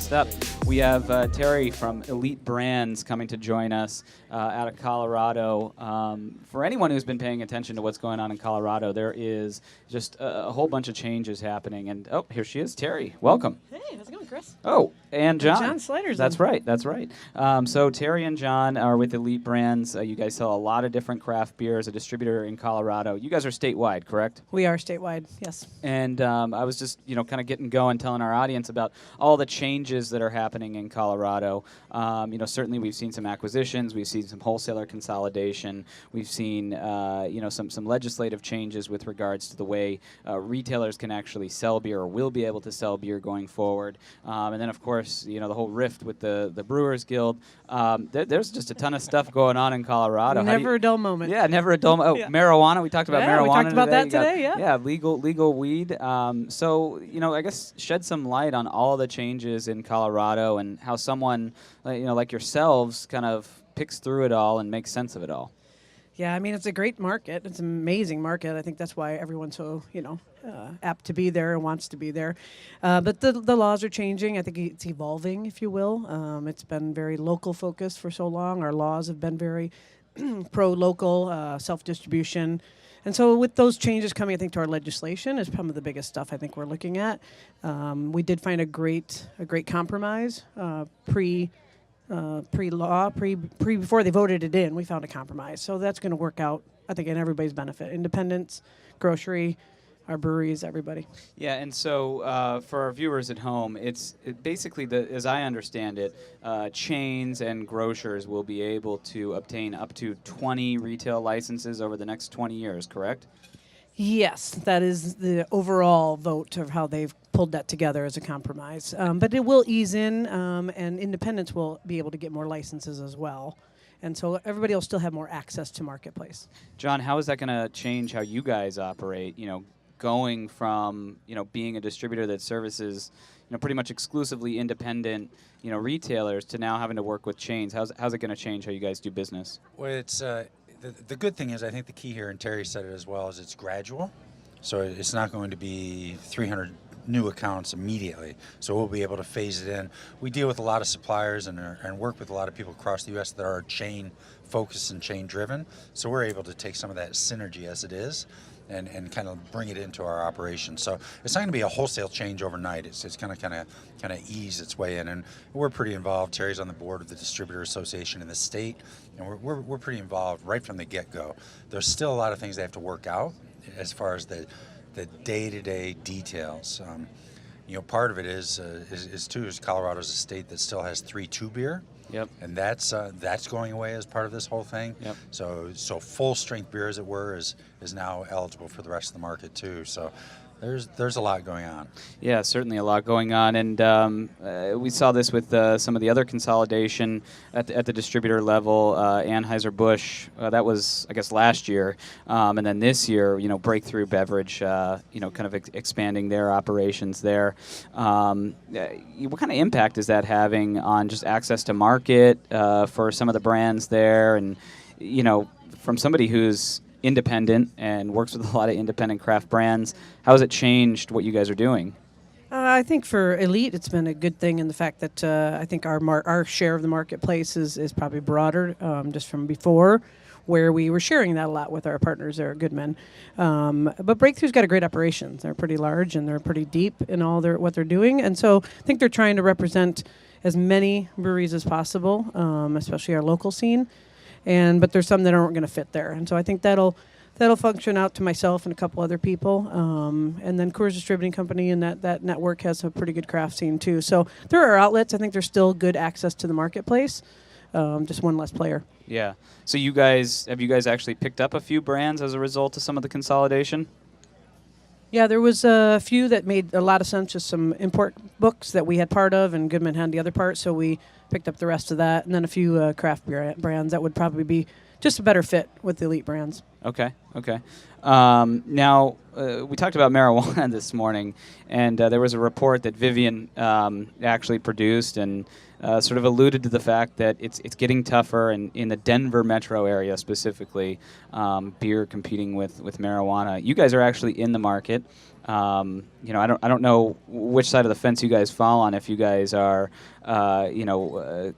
Next up, we have Terry from Elite Brands coming to join us out of Colorado. For anyone who's been paying attention to what's going on in Colorado, there is just a whole bunch of changes happening. And oh, here she is, Terry. Welcome. Hey, how's it going, Chris? Oh, and John. John Sliter's That's in. right. That's right. So Terry and John are with Elite Brands. You guys sell a lot of different craft beers, a distributor in Colorado. You guys are statewide, correct? We are statewide, yes. And I was just, kind of getting going, telling our audience about all the changes that are happening in Colorado. Certainly we've seen some acquisitions, we've seen some wholesaler consolidation, we've seen, some legislative changes with regards to the way retailers can actually sell beer or will be able to sell beer going forward. And then, of course, the whole rift with the Brewers Guild. There's just a ton of stuff going on in Colorado. Never a dull moment. Yeah, never a dull moment. Oh, yeah. Marijuana. We talked about marijuana. We talked about today. that today, yeah. Yeah, legal weed. I guess shed some light on all the changes in Colorado and how someone, like yourselves, kind of picks through it all and makes sense of it all. Yeah, I mean, it's a great market. It's an amazing market. I think that's why everyone's so, apt to be there and wants to be there. But the laws are changing. I think it's evolving, if you will. It's been very local focused for so long. Our laws have been very pro-local, self-distribution. And so with those changes coming, I think, to our legislation is probably the biggest stuff I think we're looking at. We did find a great compromise pre-law, before they voted it in. We found a compromise. So that's going to work out, I think, in everybody's benefit. Independents, grocery, our breweries, everybody. Yeah, and so for our viewers at home, it's basically, as I understand it, chains and grocers will be able to obtain up to 20 retail licenses over the next 20 years, correct? Yes, that is the overall vote of how they've pulled that together as a compromise. But it will ease in, and independents will be able to get more licenses as well. And so everybody will still have more access to marketplace. John, how is that going to change how you guys operate, going from, being a distributor that services, pretty much exclusively independent, retailers to now having to work with chains? How's it going to change how you guys do business? Well, it's the good thing is, I think the key here, and Terry said it as well, is it's gradual. So it's not going to be 300 new accounts immediately. So we'll be able to phase it in. We deal with a lot of suppliers and work with a lot of people across the U.S. that are chain focused and chain driven. So we're able to take some of that synergy as it is and kind of bring it into our operation. So it's not going to be a wholesale change overnight. It's going to kind of ease its way in, and we're pretty involved. Terry's on the board of the Distributor Association in the state, and we're pretty involved right from the get-go. There's still a lot of things they have to work out as far as the day-to-day details. Part of it is Colorado's a state that still has 3-2 beer. Yep. And that's going away as part of this whole thing. Yep. So full strength beer, as it were, is now eligible for the rest of the market too. So there's a lot going on. Yeah, certainly a lot going on, and we saw this with some of the other consolidation at the distributor level. Anheuser-Busch, that was, I guess, last year, and then this year, Breakthrough Beverage, kind of expanding their operations there. What kind of impact is that having on just access to market for some of the brands there, and from somebody who's independent and works with a lot of independent craft brands, how has it changed what you guys are doing? I think for Elite, it's been a good thing in the fact that I think our share of the marketplace is probably broader just from before, where we were sharing that a lot with our partners there at Goodman. But Breakthrough's got a great operation. They're pretty large and they're pretty deep in all what they're doing. And so I think they're trying to represent as many breweries as possible, especially our local scene. But there's some that aren't going to fit there. And so I think that'll function out to myself and a couple other people. And then Coors Distributing Company and that network has a pretty good craft scene too. So there are outlets. I think there's still good access to the marketplace. Just one less player. Yeah. So have you guys actually picked up a few brands as a result of some of the consolidation? Yeah, there was a few that made a lot of sense, just some import books that we had part of, and Goodman had the other part, so we picked up the rest of that, and then a few craft beer brands that would probably be just a better fit with the Elite brands. Okay. Now, we talked about marijuana this morning, and there was a report that Vivian actually produced, and sort of alluded to the fact that it's getting tougher in the Denver metro area specifically, beer competing with marijuana. You guys are actually in the market. I don't know which side of the fence you guys fall on, if you guys are,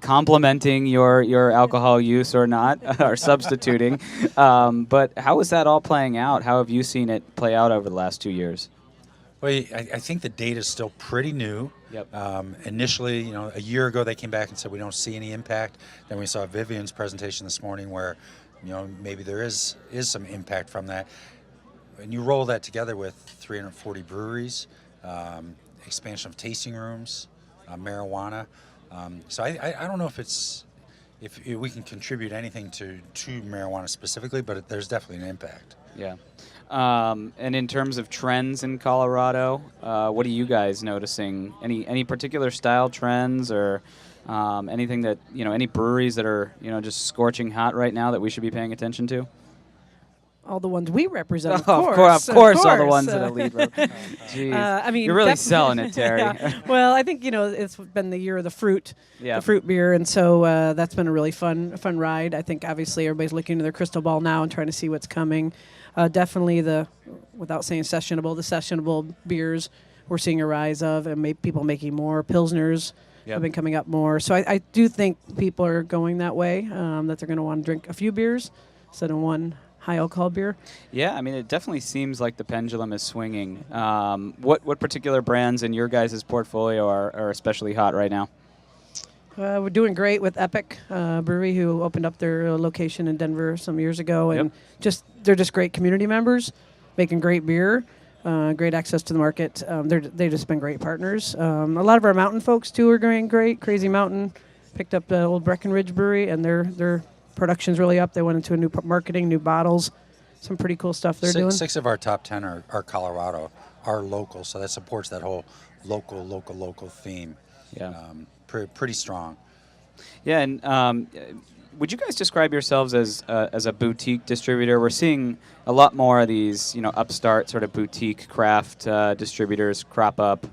complementing your alcohol use or not, or substituting. But how is that all playing out? How have you seen it play out over the last 2 years? Well, I think the data is still pretty new. Yep. Initially, a year ago they came back and said we don't see any impact. Then we saw Vivian's presentation this morning where, maybe there is some impact from that. And you roll that together with 340 breweries, expansion of tasting rooms, marijuana. So I don't know if we can contribute anything to marijuana specifically, but there's definitely an impact. Yeah. And in terms of trends in Colorado, what are you guys noticing? Any particular style trends or anything that, any breweries that are, just scorching hot right now that we should be paying attention to? All the ones we represent, Of course, all the ones that Elite. Jeez. You're really selling it, Terry. Yeah. Well, I think it's been the year of the fruit, Yeah. the fruit beer, and so that's been a really fun ride. I think obviously everybody's looking into their crystal ball now and trying to see what's coming. Definitely without saying the sessionable beers we're seeing a rise of, and people making more pilsners. Yep. Have been coming up more. So I do think people are going that way, that they're going to want to drink a few beers instead of one high alcohol beer. Yeah, it definitely seems like the pendulum is swinging. What particular brands in your guys' portfolio are especially hot right now? We're doing great with Epic Brewery, who opened up their location in Denver some years ago, and they're just great community members, making great beer, great access to the market. They've just been great partners. A lot of our mountain folks too are doing great. Crazy Mountain picked up the old Breckenridge Brewery, and their production's really up. They went into a new marketing, new bottles, some pretty cool stuff they're doing. 6 of our top 10 are Colorado, are local, so that supports that whole local theme. Yeah. Pretty strong. Yeah, and would you guys describe yourselves as a boutique distributor? We're seeing a lot more of these, upstart sort of boutique craft distributors crop up.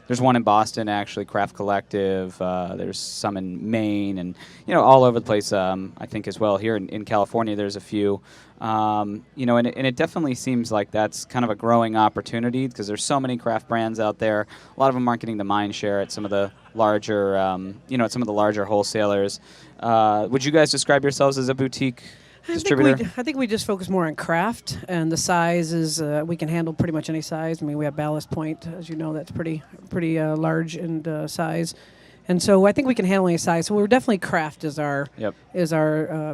There's one in Boston, actually, Craft Collective. There's some in Maine and, all over the place, I think, as well. Here in California, there's a few. And it definitely seems like that's kind of a growing opportunity because there's so many craft brands out there. A lot of them aren't getting the mind share at some of the larger, at some of the larger wholesalers. Would you guys describe yourselves as a boutique distributor? I think we just focus more on craft, and the size is we can handle pretty much any size. We have Ballast Point, as you know, that's pretty large in size, and so I think we can handle any size. So we're definitely craft is our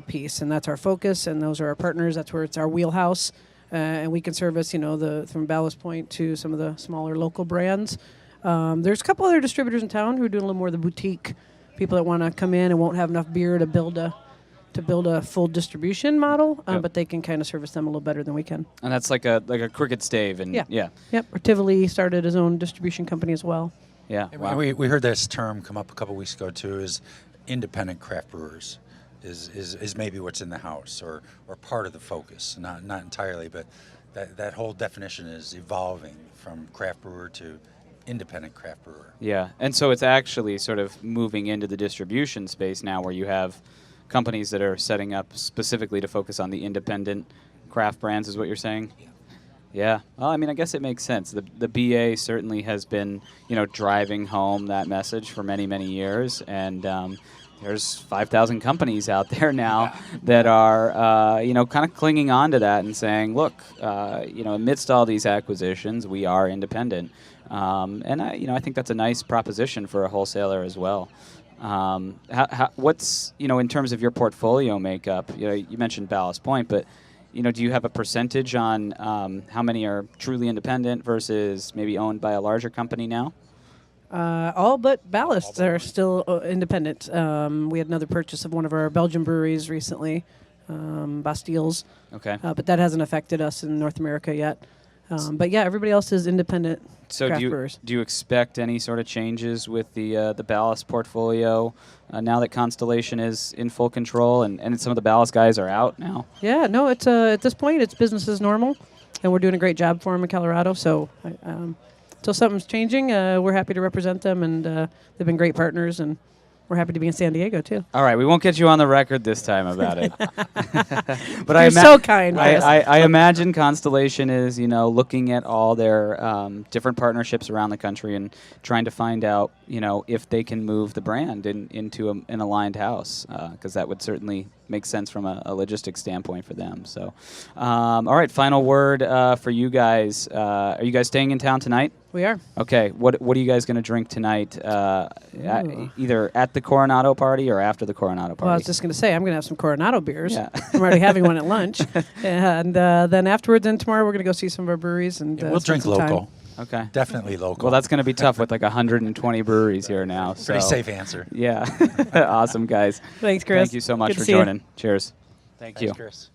piece, and that's our focus, and those are our partners. That's where it's our wheelhouse, and we can service from Ballast Point to some of the smaller local brands. There's a couple other distributors in town who are doing a little more of the boutique. People that want to come in and won't have enough beer to build a full distribution model, but they can kind of service them a little better than we can. And that's like a Crooked Stave, and yeah. Yep. Or Tivoli started his own distribution company as well. Yeah. Wow. We heard this term come up a couple weeks ago too. Is independent craft brewers is maybe what's in the house or part of the focus, not entirely, but that whole definition is evolving from craft brewer to independent craft brewer. Yeah, and so it's actually sort of moving into the distribution space now where you have companies that are setting up specifically to focus on the independent craft brands is what you're saying? Yeah. Well, I guess it makes sense. The BA certainly has been, driving home that message for many, many years, and there's 5,000 companies out there now that are, kind of clinging on to that and saying, look, amidst all these acquisitions, we are independent. And I think that's a nice proposition for a wholesaler as well. What's in terms of your portfolio makeup? You mentioned Ballast Point, but do you have a percentage on how many are truly independent versus maybe owned by a larger company now? All but Ballast are still independent. We had another purchase of one of our Belgian breweries recently, Bastilles. Okay. But that hasn't affected us in North America yet. But yeah, everybody else is independent. So do you expect any sort of changes with the Ballast portfolio now that Constellation is in full control and some of the Ballast guys are out now? Yeah, no, it's at this point it's business as normal, and we're doing a great job for them in Colorado. So till something's changing, we're happy to represent them, and they've been great partners, and we're happy to be in San Diego too. All right, we won't get you on the record this time about it. But You're so kind, Chris. I imagine Constellation is, looking at all their different partnerships around the country and trying to find out, if they can move the brand into an aligned house, because that would certainly make sense from a logistics standpoint for them. So, all right, final word for you guys. Are you guys staying in town tonight? We are. Okay. What are you guys going to drink tonight? Either at the Coronado party or after the Coronado party? Well, I was just going to say, I'm going to have some Coronado beers. Yeah. I'm already having one at lunch. And then afterwards, and tomorrow, we're going to go see some of our breweries. And we'll drink local. Okay. Definitely local. Well, that's going to be tough with like 120 breweries here now. So. Pretty safe answer. Yeah. Awesome, guys. Thanks, Chris. Thank you so much Good for to see you. joining. Cheers. Thank Thanks, you. Chris.